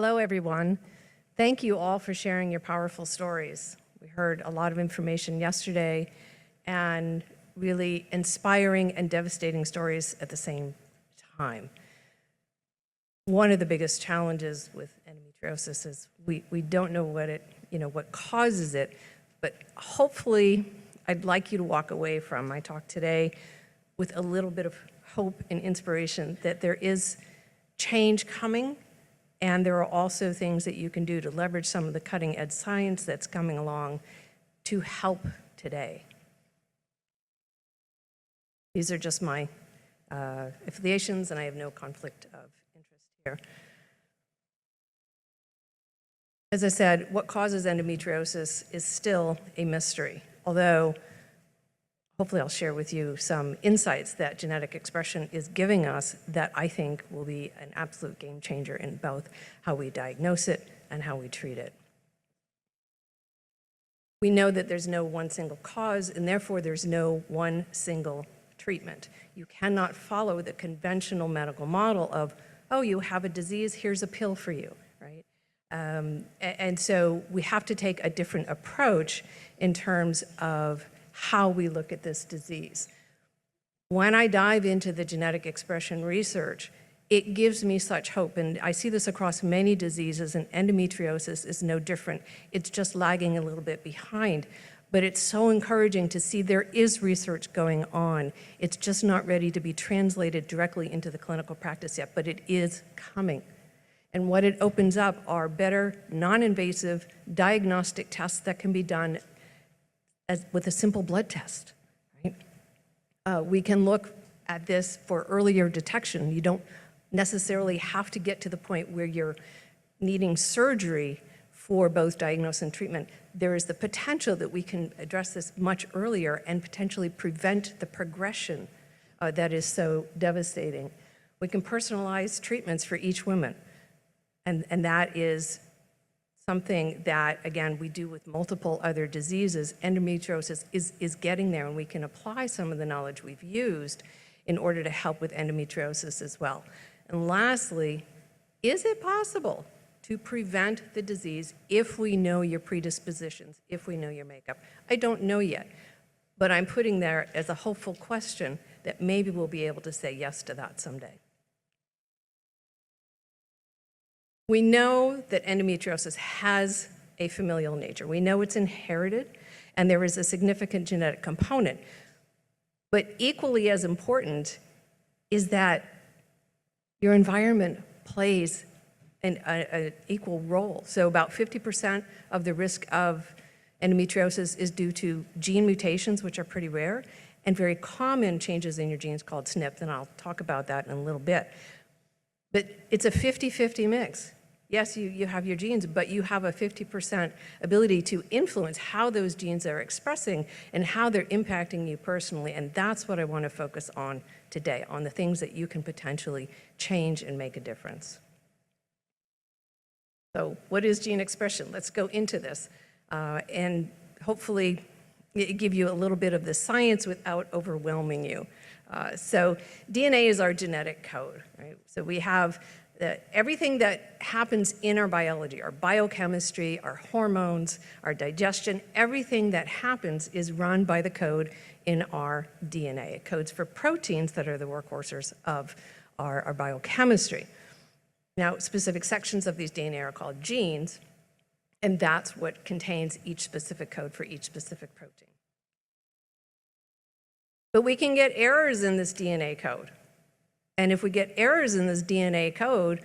Hello, everyone. Thank you all for sharing your powerful stories. We heard a lot of information yesterday and really inspiring and devastating stories at the same time. One of the biggest challenges with endometriosis is we don't know what causes it, but hopefully I'd like you to walk away from my talk today with a little bit of hope and inspiration that there is change coming, and there are also things that you can do to leverage some of the cutting-edge science that's coming along to help today. These are just my affiliations, and I have no conflict of interest here. As I said, what causes endometriosis is still a mystery, although hopefully I'll share with you some insights that genetic expression is giving us that I think will be an absolute game changer in both how we diagnose it and how we treat it. We know that there's no one single cause, and therefore there's no one single treatment. You cannot follow the conventional medical model of, oh, you have a disease, here's a pill for you, right? And so we have to take a different approach in terms of how we look at this disease. When I dive into the genetic expression research, it gives me such hope, and I see this across many diseases, and endometriosis is no different. It's just lagging a little bit behind, but it's so encouraging to see there is research going on. It's just not ready to be translated directly into the clinical practice yet, but it is coming. And what it opens up are better, non-invasive diagnostic tests that can be done with a simple blood test, right? We can look at this for earlier detection. You don't necessarily have to get to the point where you're needing surgery for both diagnosis and treatment. There is the potential that we can address this much earlier and potentially prevent the progression that is so devastating. We can personalize treatments for each woman, and that is something that, again, we do with multiple other diseases. Endometriosis is getting there, and we can apply some of the knowledge we've used in order to help with endometriosis as well. And lastly, is it possible to prevent the disease if we know your predispositions, if we know your makeup? I don't know yet, but I'm putting there as a hopeful question that maybe we'll be able to say yes to that someday. We know that endometriosis has a familial nature. We know it's inherited, and there is a significant genetic component. But equally as important is that your environment plays an equal role. So about 50% of the risk of endometriosis is due to gene mutations, which are pretty rare, and very common changes in your genes called SNPs, and I'll talk about that in a little bit. But it's a 50-50 mix. Yes, you have your genes, but you have a 50% ability to influence how those genes are expressing and how they're impacting you personally, and that's what I want to focus on today, on the things that you can potentially change and make a difference. So what is gene expression? Let's go into this and hopefully give you a little bit of the science without overwhelming you. So DNA is our genetic code, right? So we have everything that happens in our biology, our biochemistry, our hormones, our digestion, everything that happens is run by the code in our DNA. It codes for proteins that are the workhorses of our biochemistry. Now, specific sections of these DNA are called genes, and that's what contains each specific code for each specific protein. But we can get errors in this DNA code. And if we get errors in this DNA code,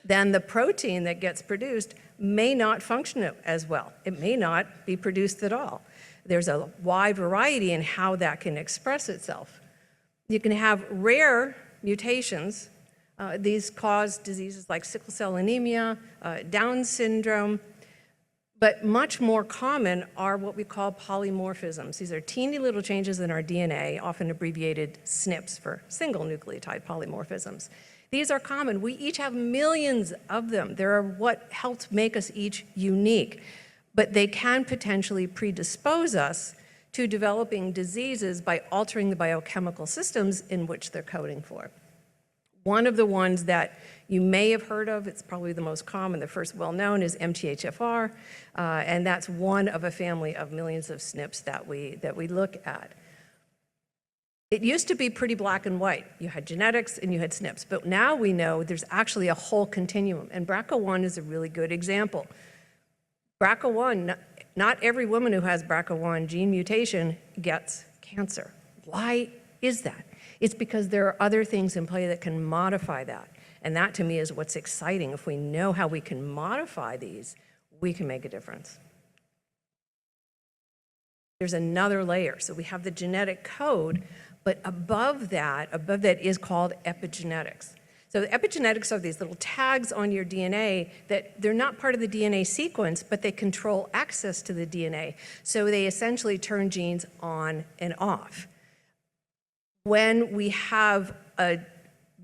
then the protein that gets produced may not function as well. It may not be produced at all. There's a wide variety in how that can express itself. You can have rare mutations. These cause diseases like sickle cell anemia, Down syndrome, but much more common are what we call polymorphisms. These are teeny little changes in our DNA, often abbreviated SNPs for single nucleotide polymorphisms. These are common. We each have millions of them. They're what helps make us each unique, but they can potentially predispose us to developing diseases by altering the biochemical systems in which they're coding for. One of the ones that you may have heard of, it's probably the most common, the first well-known, is MTHFR, and that's one of a family of millions of SNPs that we look at. It used to be pretty black and white. You had genetics and you had SNPs, but now we know there's actually a whole continuum, and BRCA1 is a really good example. BRCA1, not every woman who has BRCA1 gene mutation gets cancer. Why is that? It's because there are other things in play that can modify that. And that, to me, is what's exciting. If we know how we can modify these, we can make a difference. There's another layer. So we have the genetic code, but above that is called epigenetics. So the epigenetics are these little tags on your DNA that they're not part of the DNA sequence, but they control access to the DNA. So they essentially turn genes on and off. When we have a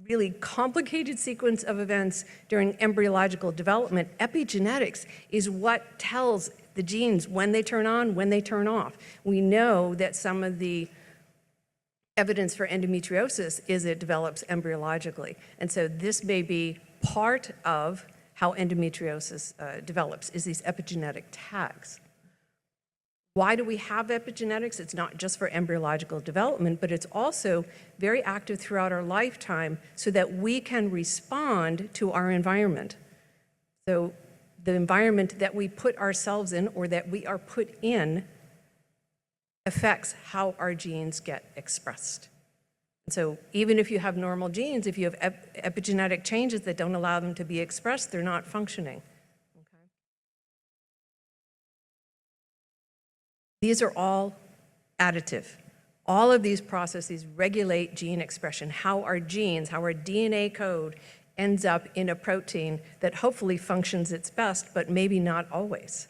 really complicated sequence of events during embryological development, epigenetics is what tells the genes when they turn on, when they turn off. We know that some of the evidence for endometriosis is it develops embryologically. And so this may be part of how endometriosis develops, is these epigenetic tags. Why do we have epigenetics? It's not just for embryological development, but it's also very active throughout our lifetime so that we can respond to our environment. So the environment that we put ourselves in or that we are put in affects how our genes get expressed. And so even if you have normal genes, if you have epigenetic changes that don't allow them to be expressed, they're not functioning. These are all additive. All of these processes regulate gene expression, how our genes, how our DNA code ends up in a protein that hopefully functions its best, but maybe not always.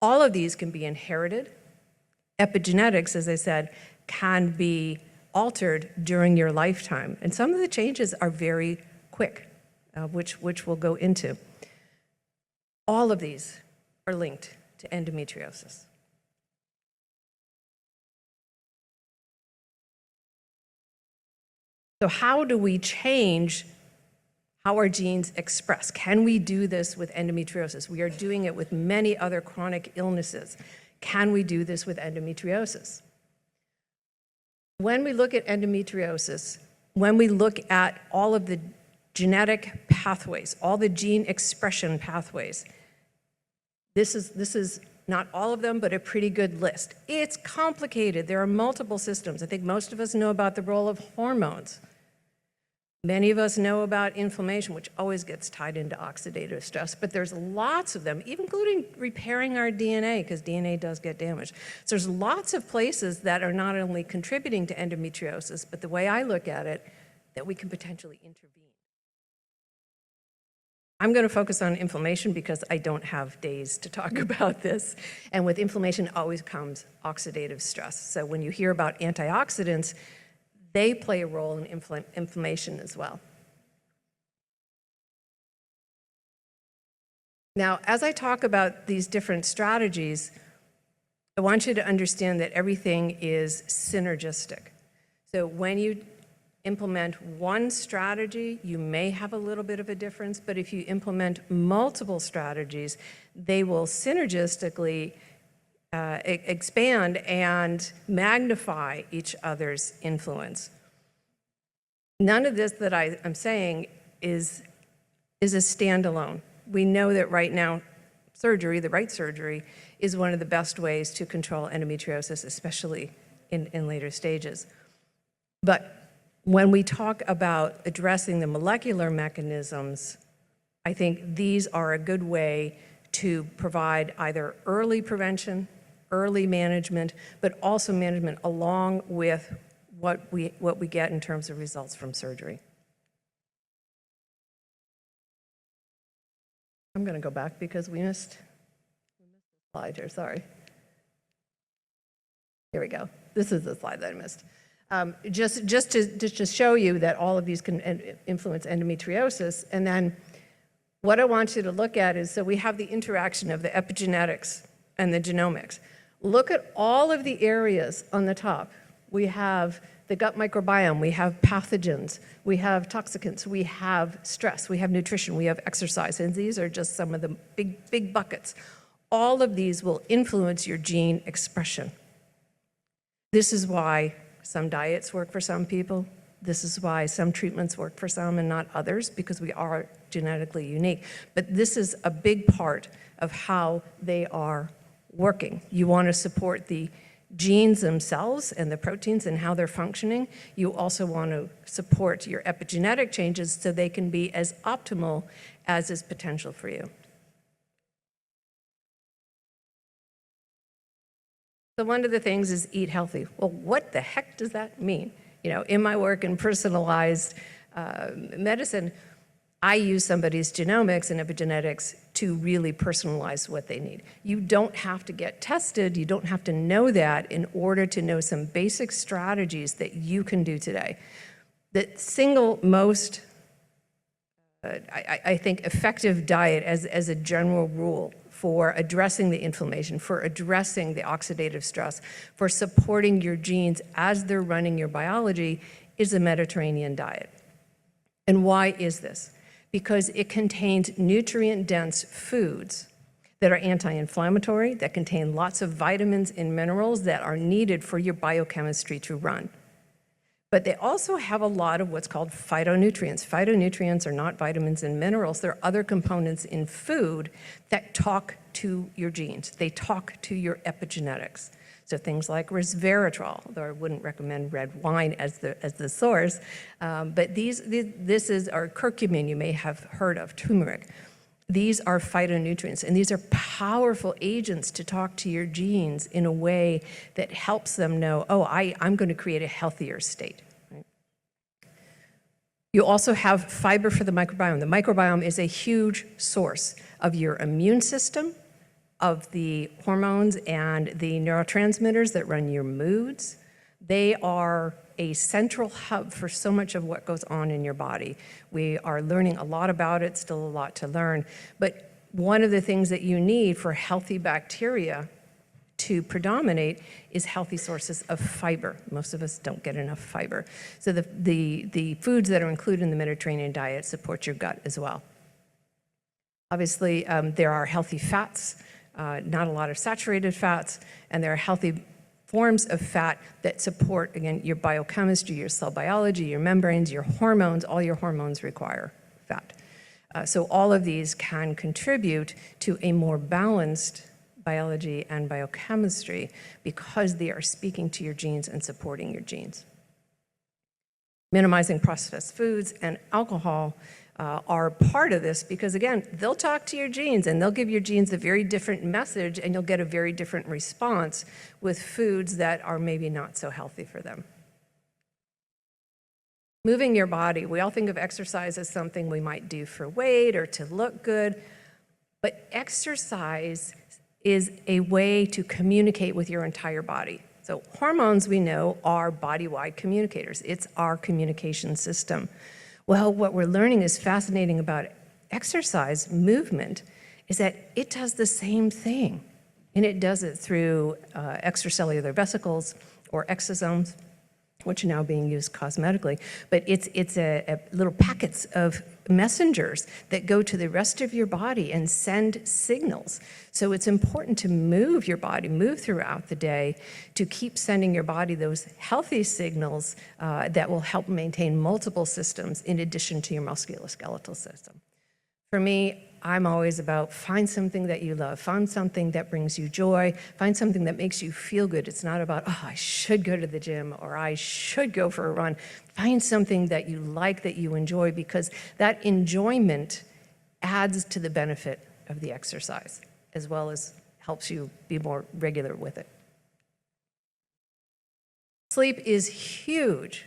All of these can be inherited. Epigenetics, as I said, can be altered during your lifetime. And some of the changes are very quick, which we'll go into. All of these are linked to endometriosis. So how do we change how our genes express? Can we do this with endometriosis? We are doing it with many other chronic illnesses. Can we do this with endometriosis? When we look at endometriosis, when we look at all of the genetic pathways, all the gene expression pathways, this is not all of them, but a pretty good list. It's complicated. There are multiple systems. I think most of us know about the role of hormones. Many of us know about inflammation, which always gets tied into oxidative stress, but there's lots of them, even including repairing our DNA, because DNA does get damaged. So there's lots of places that are not only contributing to endometriosis, but the way I look at it, that we can potentially intervene. I'm going to focus on inflammation because I don't have days to talk about this. And with inflammation always comes oxidative stress. So when you hear about antioxidants, they play a role in inflammation as well. Now, as I talk about these different strategies, I want you to understand that everything is synergistic. So when you implement one strategy, you may have a little bit of a difference, but if you implement multiple strategies, they will synergistically expand and magnify each other's influence. None of this that I'm saying is a standalone. We know that right now, surgery, the right surgery, is one of the best ways to control endometriosis, especially in later stages. But when we talk about addressing the molecular mechanisms, I think these are a good way to provide either early prevention, early management, but also management along with what we get in terms of results from surgery. I'm going to go back because we missed a slide here, sorry. Here we go. This is the slide that I missed. Just to show you that all of these can influence endometriosis, and then what I want you to look at is, so we have the interaction of the epigenetics and the genomics. Look at all of the areas on the top. We have the gut microbiome, we have pathogens, we have toxicants, we have stress, we have nutrition, we have exercise, and these are just some of the big buckets. All of these will influence your gene expression. This is why some diets work for some people. This is why some treatments work for some and not others, because we are genetically unique. But this is a big part of how they are working. You want to support the genes themselves and the proteins and how they're functioning. You also want to support your epigenetic changes so they can be as optimal as is potential for you. So one of the things is eat healthy. Well, what the heck does that mean? You know, in my work in personalized medicine, I use somebody's genomics and epigenetics to really personalize what they need. You don't have to get tested. You don't have to know that in order to know some basic strategies that you can do today. The single most, I think, effective diet as a general rule for addressing the inflammation, for addressing the oxidative stress, for supporting your genes as they're running your biology is a Mediterranean diet. And why is this? Because it contains nutrient-dense foods that are anti-inflammatory, that contain lots of vitamins and minerals that are needed for your biochemistry to run. But they also have a lot of what's called phytonutrients. Phytonutrients are not vitamins and minerals. They're other components in food that talk to your genes. They talk to your epigenetics. So things like resveratrol, though I wouldn't recommend red wine as the source, but this is our curcumin, you may have heard of, turmeric. These are phytonutrients, and these are powerful agents to talk to your genes in a way that helps them know, oh, I'm going to create a healthier state. Right? You also have fiber for the microbiome. The microbiome is a huge source of your immune system, of the hormones and the neurotransmitters that run your moods. They are a central hub for so much of what goes on in your body. We are learning a lot about it, still a lot to learn. But one of the things that you need for healthy bacteria to predominate is healthy sources of fiber. Most of us don't get enough fiber. So the foods that are included in the Mediterranean diet support your gut as well. Obviously, there are healthy fats, not a lot of saturated fats, and there are healthy forms of fat that support, again, your biochemistry, your cell biology, your membranes, your hormones. All your hormones require fat. So all of these can contribute to a more balanced biology and biochemistry because they are speaking to your genes and supporting your genes. Minimizing processed foods and alcohol are part of this because, again, they'll talk to your genes and they'll give your genes a very different message and you'll get a very different response with foods that are maybe not so healthy for them. Moving your body. We all think of exercise as something we might do for weight or to look good, but exercise is a way to communicate with your entire body. So hormones, we know, are body-wide communicators. It's our communication system. Well, what we're learning is fascinating about exercise, movement, is that it does the same thing. And it does it through extracellular vesicles or exosomes, which are now being used cosmetically. But it's a little packets of messengers that go to the rest of your body and send signals. So it's important to move your body, move throughout the day to keep sending your body those healthy signals that will help maintain multiple systems in addition to your musculoskeletal system. For me, I'm always about find something that you love, find something that brings you joy, find something that makes you feel good. It's not about, oh, I should go to the gym or I should go for a run. Find something that you like, that you enjoy, because that enjoyment adds to the benefit of the exercise, as well as helps you be more regular with it. Sleep is huge.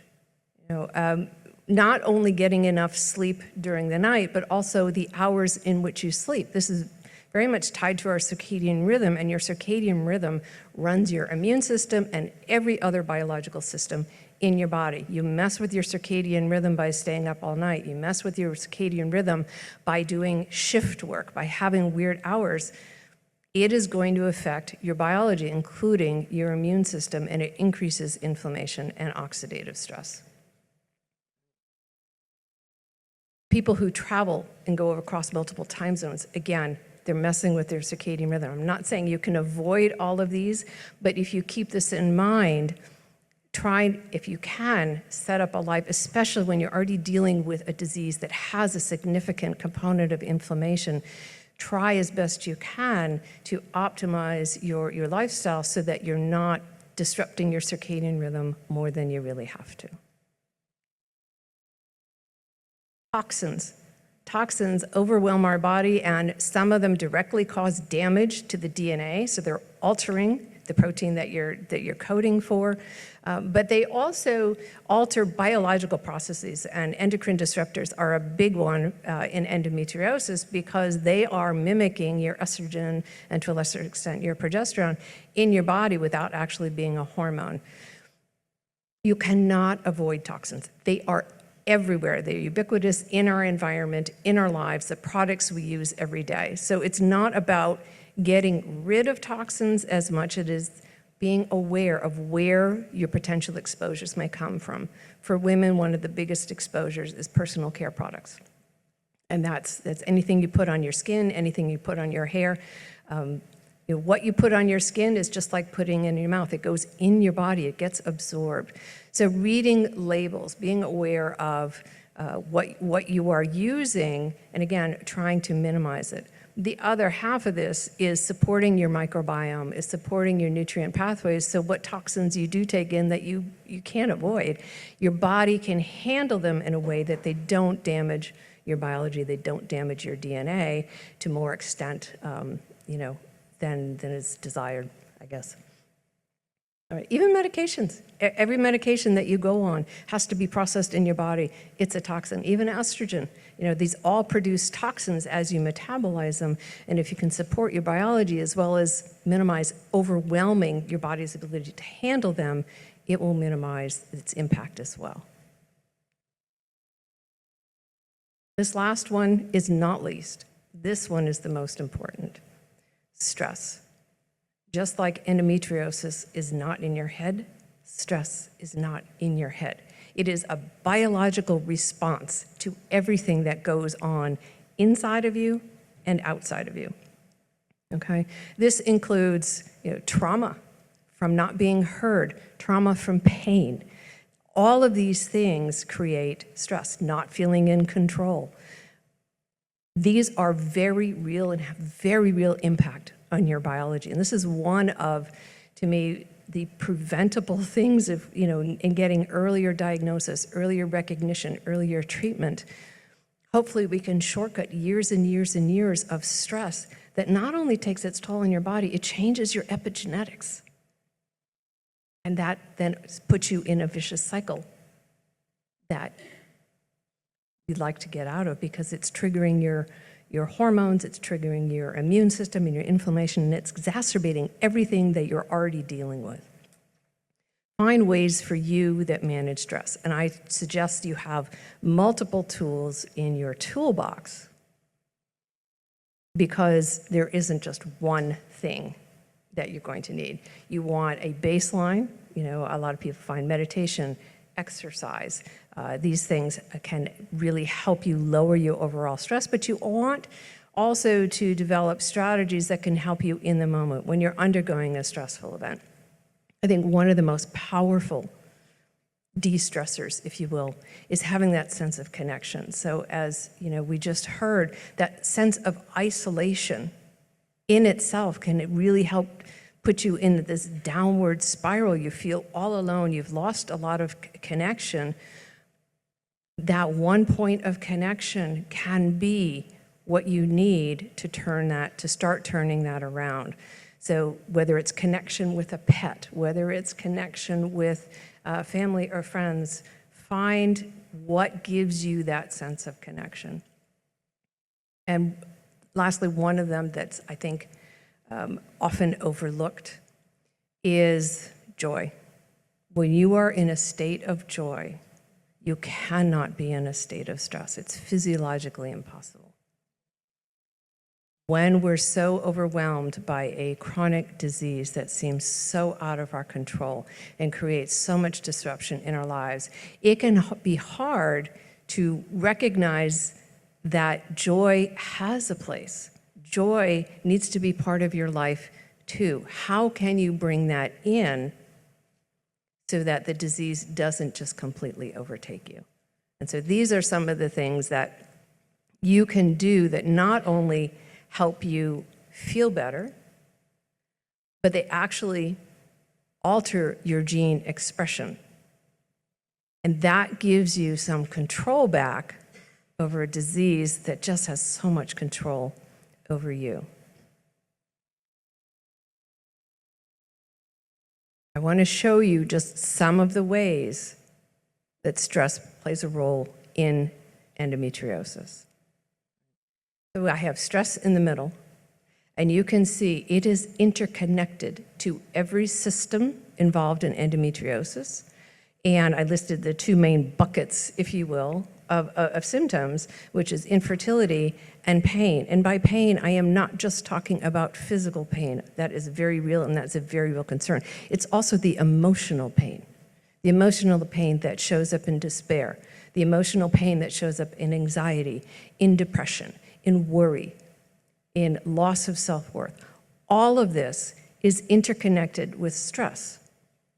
Not only getting enough sleep during the night, but also the hours in which you sleep. This is very much tied to our circadian rhythm, and your circadian rhythm runs your immune system and every other biological system in your body. You mess with your circadian rhythm by staying up all night. You mess with your circadian rhythm by doing shift work, by having weird hours. it is going to affect your biology, including your immune system, and it increases inflammation and oxidative stress. People who travel and go across multiple time zones, again, they're messing with their circadian rhythm. I'm not saying you can avoid all of these, but if you keep this in mind, try, if you can, set up a life, especially when you're already dealing with a disease that has a significant component of inflammation. Try as best you can to optimize your lifestyle so that you're not disrupting your circadian rhythm more than you really have to. Toxins. Toxins overwhelm our body, and some of them directly cause damage to the DNA, so they're altering the protein that you're coding for, but they also alter biological processes, and endocrine disruptors are a big one in endometriosis because they are mimicking your estrogen and to a lesser extent your progesterone in your body without actually being a hormone. You cannot avoid toxins. They are everywhere. They're ubiquitous in our environment, in our lives, the products we use every day. So it's not about getting rid of toxins as much as it is being aware of where your potential exposures may come from. For women, one of the biggest exposures is personal care products. And that's anything you put on your skin, anything you put on your hair. What you put on your skin is just like putting it in your mouth. It goes in your body, it gets absorbed. So reading labels, being aware of what you are using, and again, trying to minimize it. The other half of this is supporting your microbiome, is supporting your nutrient pathways, so what toxins you do take in that you can't avoid, your body can handle them in a way that they don't damage your biology, they don't damage your DNA to more extent, than is desired, I guess. All right, even medications. Every medication that you go on has to be processed in your body. It's a toxin. Even estrogen. These all produce toxins as you metabolize them. And if you can support your biology as well as minimize overwhelming your body's ability to handle them, it will minimize its impact as well. This last one is not least. This one is the most important. Stress. Just like endometriosis is not in your head, stress is not in your head. It is a biological response to everything that goes on inside of you and outside of you. Okay? This includes trauma from not being heard, trauma from pain. All of these things create stress, not feeling in control. These are very real and have very real impact on your biology. And this is one of, to me, the preventable things of, in getting earlier diagnosis, earlier recognition, earlier treatment. Hopefully we can shortcut years and years and years of stress that not only takes its toll on your body, it changes your epigenetics. And that then puts you in a vicious cycle that you'd like to get out of because it's triggering your hormones, it's triggering your immune system and your inflammation, and it's exacerbating everything that you're already dealing with. Find ways for you that manage stress. And I suggest you have multiple tools in your toolbox because there isn't just one thing that you're going to need. You want a baseline. A lot of people find meditation, exercise. These things can really help you lower your overall stress, but you want also to develop strategies that can help you in the moment when you're undergoing a stressful event. I think one of the most powerful de-stressors, if you will, is having that sense of connection. So as we just heard, that sense of isolation in itself can really help put you in this downward spiral. You feel all alone, you've lost a lot of connection. That one point of connection can be what you need to start turning that around. So whether it's connection with a pet, whether it's connection with family or friends, find what gives you that sense of connection. And lastly, one of them that's, I think, often overlooked is joy. When you are in a state of joy, you cannot be in a state of stress. It's physiologically impossible. When we're so overwhelmed by a chronic disease that seems so out of our control and creates so much disruption in our lives, it can be hard to recognize that joy has a place. Joy needs to be part of your life too. How can you bring that in so that the disease doesn't just completely overtake you? And so these are some of the things that you can do that not only help you feel better, but they actually alter your gene expression. And that gives you some control back over a disease that just has so much control over you. I want to show you just some of the ways that stress plays a role in endometriosis. So I have stress in the middle, and you can see it is interconnected to every system involved in endometriosis. And I listed the two main buckets, if you will, of symptoms, which is infertility and pain. And by pain, I am not just talking about physical pain. That is very real, and that's a very real concern. It's also the emotional pain that shows up in despair, the emotional pain that shows up in anxiety, in depression, in worry, in loss of self-worth. All of this is interconnected with stress,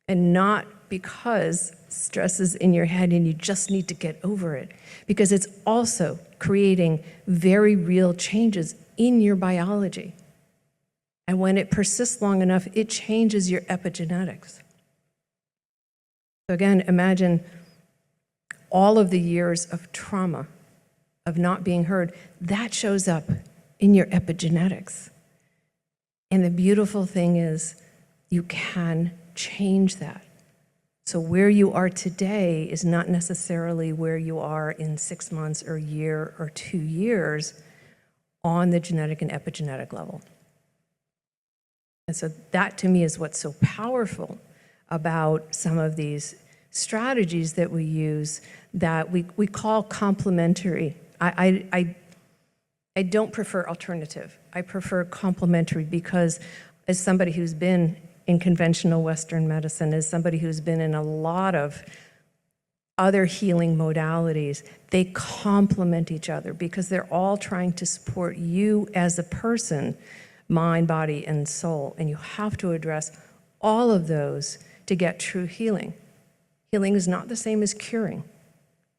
and not because stress is in your head and you just need to get over it, because it's also creating very real changes in your biology. And when it persists long enough, it changes your epigenetics. So again, imagine all of the years of trauma, of not being heard, that shows up in your epigenetics. And the beautiful thing is you can change that. So where you are today is not necessarily where you are in 6 months or a year or 2 years on the genetic and epigenetic level. And so that to me is what's so powerful about some of these strategies that we use that we call complementary. I don't prefer alternative. I prefer complementary because as somebody who's been in conventional Western medicine, as somebody who's been in a lot of other healing modalities, they complement each other because they're all trying to support you as a person, mind, body, and soul. And you have to address all of those to get true healing. Healing is not the same as curing,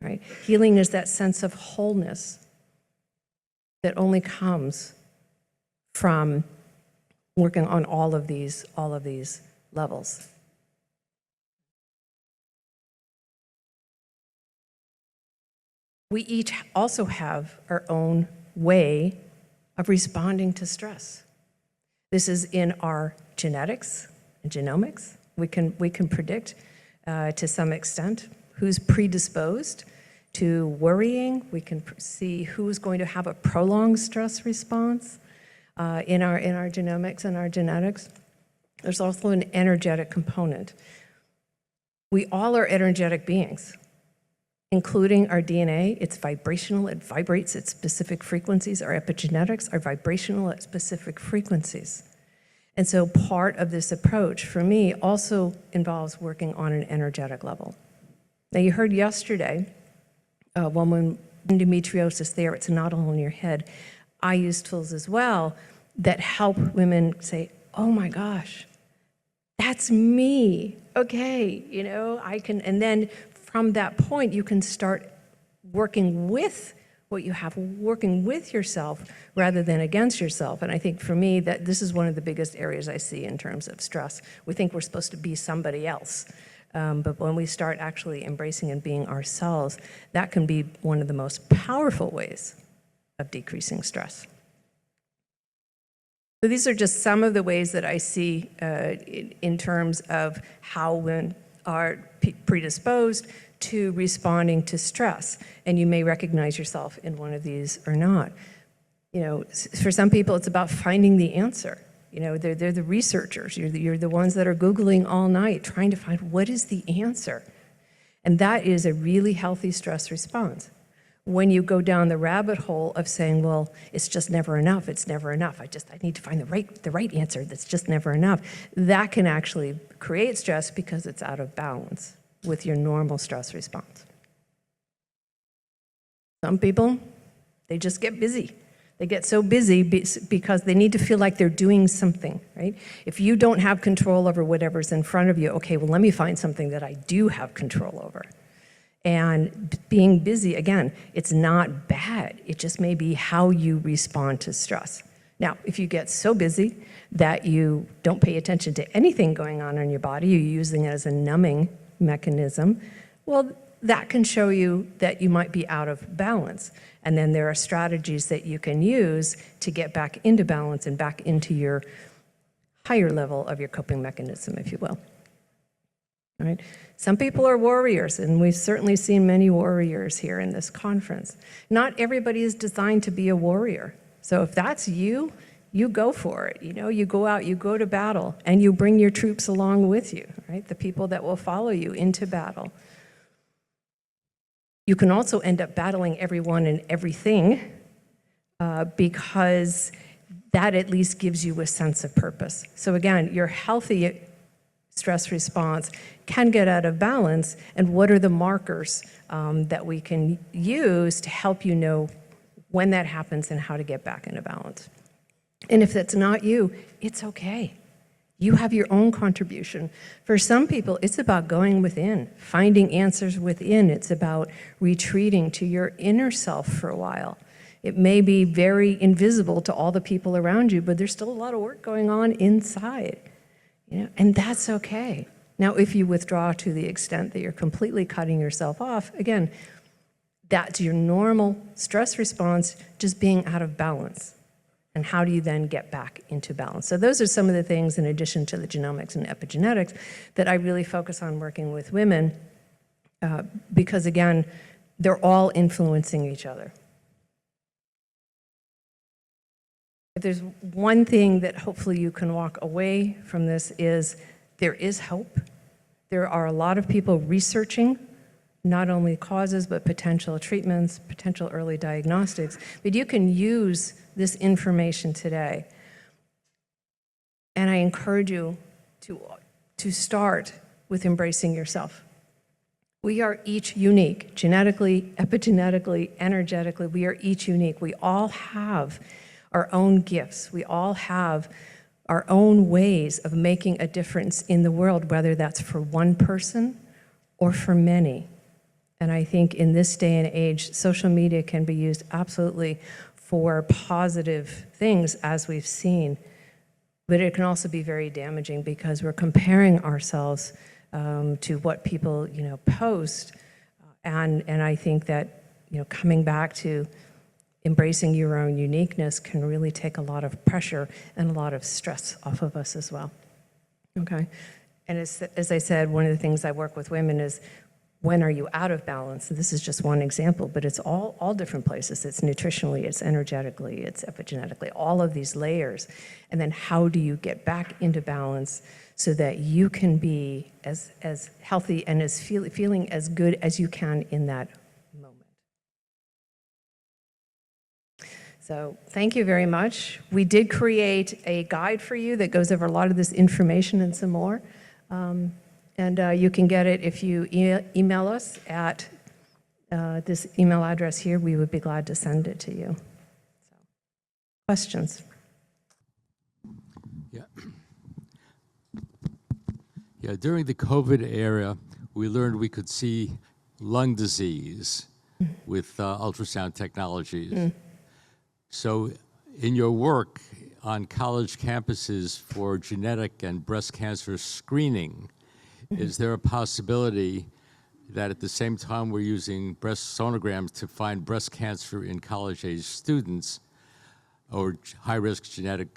right? Healing is that sense of wholeness that only comes from working on all of these levels. We each also have our own way of responding to stress. This is in our genetics and genomics. We can predict to some extent who's predisposed to worrying. We can see who's going to have a prolonged stress response in our genomics and our genetics. There's also an energetic component. We all are energetic beings, including our DNA. It's vibrational, it vibrates at specific frequencies. Our epigenetics are vibrational at specific frequencies. And so part of this approach for me also involves working on an energetic level. Now you heard yesterday, when endometriosis there, it's not all in your head. I use tools as well that help women say, oh my gosh, that's me. Okay, I can, and then from that point, you can start working with what you have, working with yourself rather than against yourself. And I think for me that this is one of the biggest areas I see in terms of stress. We think we're supposed to be somebody else. But when we start actually embracing and being ourselves, that can be one of the most powerful ways of decreasing stress. So these are just some of the ways that I see in terms of how women are predisposed to responding to stress. And you may recognize yourself in one of these or not. For some people, it's about finding the answer. They're the researchers. You're the ones that are Googling all night, trying to find what is the answer. And that is a really healthy stress response. When you go down the rabbit hole of saying, well, it's just never enough, it's never enough, I need to find the right answer, that's just never enough, that can actually create stress because it's out of balance with your normal stress response. Some people, they just get busy. They get so busy because they need to feel like they're doing something, right? If you don't have control over whatever's in front of you, okay, well, let me find something that I do have control over. And being busy, again, it's not bad. It just may be how you respond to stress. Now, if you get so busy that you don't pay attention to anything going on in your body, you're using it as a numbing mechanism, well, that can show you that you might be out of balance. And then there are strategies that you can use to get back into balance and back into your higher level of your coping mechanism, if you will. All right. Some people are warriors, and we've certainly seen many warriors here in this conference. Not everybody is designed to be a warrior. So if that's you, you go for it. You know, you go out, you go to battle, and you bring your troops along with you, right? The people that will follow you into battle. You can also end up battling everyone and everything because that at least gives you a sense of purpose. So again, your healthy stress response can get out of balance, and what are the markers that we can use to help you know when that happens and how to get back into balance. And if that's not you, it's okay. You have your own contribution. For some people, it's about going within, finding answers within. It's about retreating to your inner self for a while. It may be very invisible to all the people around you, but there's still a lot of work going on inside. You know, and that's okay. Now, if you withdraw to the extent that you're completely cutting yourself off, again, that's your normal stress response, just being out of balance. And how do you then get back into balance? So those are some of the things, in addition to the genomics and epigenetics, that I really focus on working with women because, again, they're all influencing each other. If there's one thing that hopefully you can walk away from this is there is hope. There are a lot of people researching not only causes but potential treatments, potential early diagnostics, but you can use this information today. And I encourage you to start with embracing yourself. We are each unique, genetically, epigenetically, energetically, we are each unique. We all have our own gifts. We all have our own ways of making a difference in the world, whether that's for one person or for many. And I think in this day and age, social media can be used absolutely for positive things, as we've seen. But it can also be very damaging because we're comparing ourselves to what people, post. And I think that, coming back to embracing your own uniqueness can really take a lot of pressure and a lot of stress off of us as well. Okay? And as I said, one of the things I work with women is, when are you out of balance? This is just one example, but it's all different places. It's nutritionally, it's energetically, it's epigenetically, all of these layers. And then how do you get back into balance so that you can be as healthy and as feeling as good as you can in that moment? So thank you very much. We did create a guide for you that goes over a lot of this information and some more. And you can get it if you email us at this email address here. We would be glad to send it to you. So, questions? Yeah, during the COVID era, we learned we could see lung disease with ultrasound technologies. So in your work on college campuses for genetic and breast cancer screening, is there a possibility that at the same time we're using breast sonograms to find breast cancer in college-age students or high-risk genetic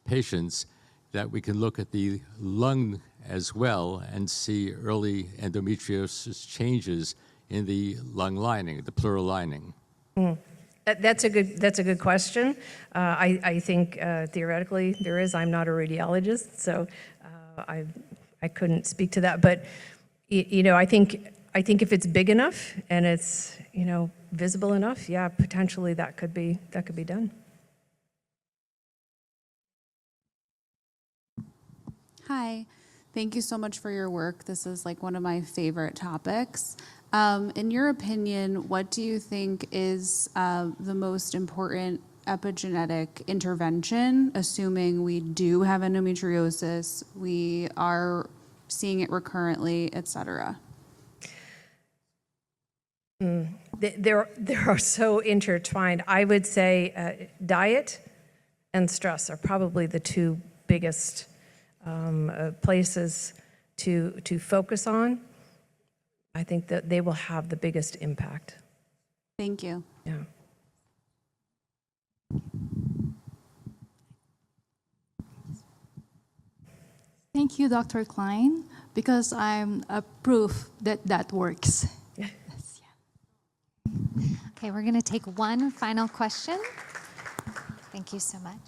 patients, that we can look at the lung as well and see early endometriosis changes in the lung lining, the pleural lining? That's a good question. I think theoretically there is. I'm not a radiologist, so I couldn't speak to that. But I think I think if it's big enough and it's, visible enough, yeah, potentially that could be done. Hi, thank you so much for your work. This is like one of my favorite topics. In your opinion, what do you think is the most important epigenetic intervention, assuming we do have endometriosis, we are seeing it recurrently, et cetera? They're are so intertwined. I would say diet and stress are probably the two biggest places to focus on. I think that they will have the biggest impact. Thank you. Yeah. Thank you, Dr. Kline, because I'm a proof that that works. Okay, we're going to take one final question. Thank you so much.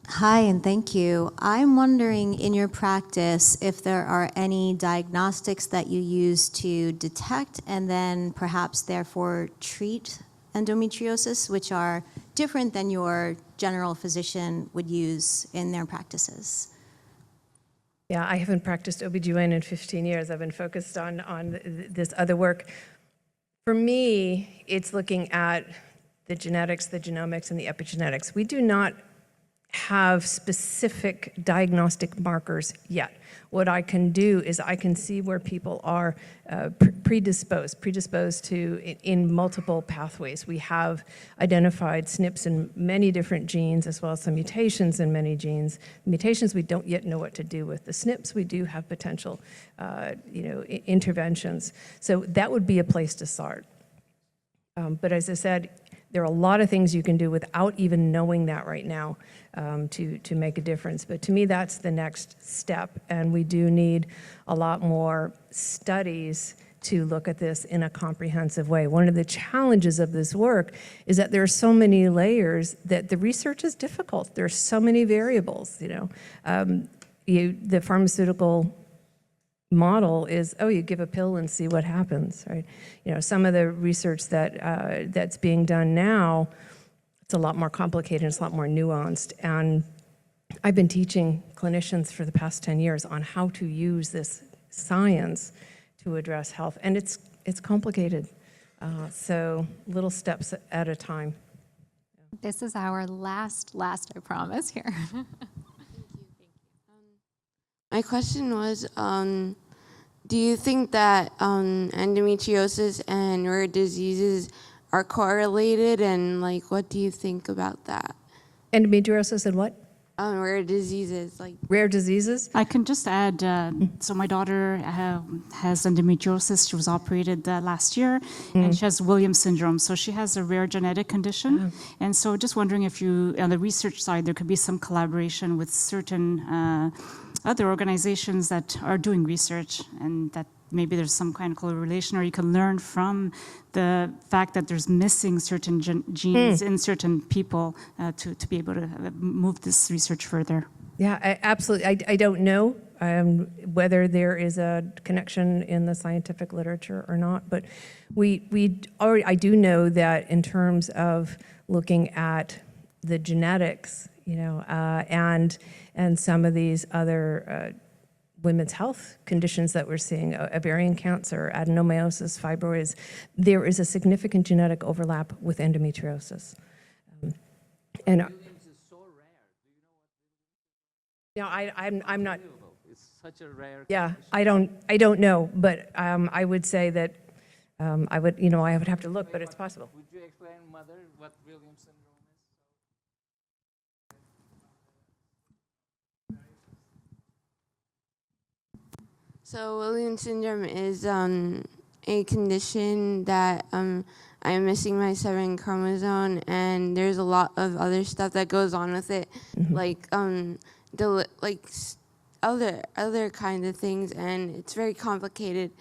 Hi, and thank you. I'm wondering in your practice if there are any diagnostics that you use to detect and then perhaps therefore treat endometriosis, which are different than your general physician would use in their practices. Yeah, I haven't practiced OBGYN in 15 years. I've been focused on this other work. For me, it's looking at the genetics, the genomics, and the epigenetics. We do not have specific diagnostic markers yet. What I can do is I can see where people are predisposed to in multiple pathways. We have identified SNPs in many different genes, as well as some mutations in many genes. Mutations we don't yet know what to do with. The SNPs we do have potential, interventions. So that would be a place to start. But as I said, there are a lot of things you can do without even knowing that right now to make a difference. But to me, that's the next step. And we do need a lot more studies to look at this in a comprehensive way. One of the challenges of this work is that there are so many layers that the research is difficult. There are so many variables, the pharmaceutical model is, you give a pill and see what happens, right? Some of the research that's being done now, it's a lot more complicated, it's a lot more nuanced. And I've been teaching clinicians for the past 10 years on how to use this science to address health. And it's complicated. So little steps at a time. This is our last, I promise, here. My question was, do you think that endometriosis and rare diseases are correlated, and what do you think about that? Endometriosis and what? Rare diseases, Rare diseases? I can just add, so my daughter has endometriosis. She was operated last year, and she has Williams syndrome. So she has a rare genetic condition. And so just wondering if on the research side, there could be some collaboration with certain other organizations that are doing research, and that maybe there's some kind of correlation, or you can learn from the fact that there's missing certain genes in certain people to be able to move this research further. Yeah, absolutely. I don't know whether there is a connection in the scientific literature or not, but I do know that in terms of looking at the genetics, and some of these other women's health conditions that we're seeing, ovarian cancer, adenomyosis, fibroids, there is a significant genetic overlap with endometriosis. And I'm not. It's such a rare. Yeah, I don't know, but I would say that I would have to look, but it's possible. Would you explain, Mother, what Williams syndrome is? So Williams syndrome is a condition that I'm missing my 7 chromosome, and there's a lot of other stuff that goes on with it, other kinds of things, and it's very complicated.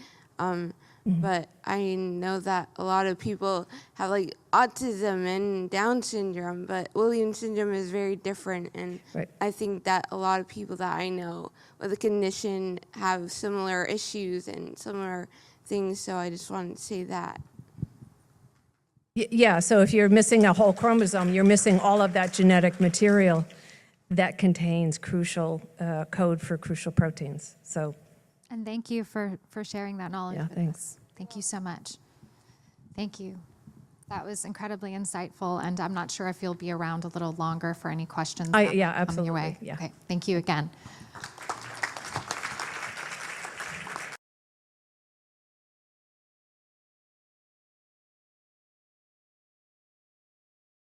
but I know that a lot of people have like autism and Down syndrome, but Williams syndrome is very different. And Right. I think that a lot of people that I know with the condition have similar issues and similar things. So I just wanted to say that. Yeah, so if you're missing a whole chromosome, you're missing all of that genetic material that contains crucial code for crucial proteins. So, And thank you for sharing that knowledge Yeah, with thanks. us. Thank you so much. Thank you. That was incredibly insightful, and I'm not sure if you'll be around a little longer for any questions that yeah, might come your way. absolutely, yeah. Okay, thank you again.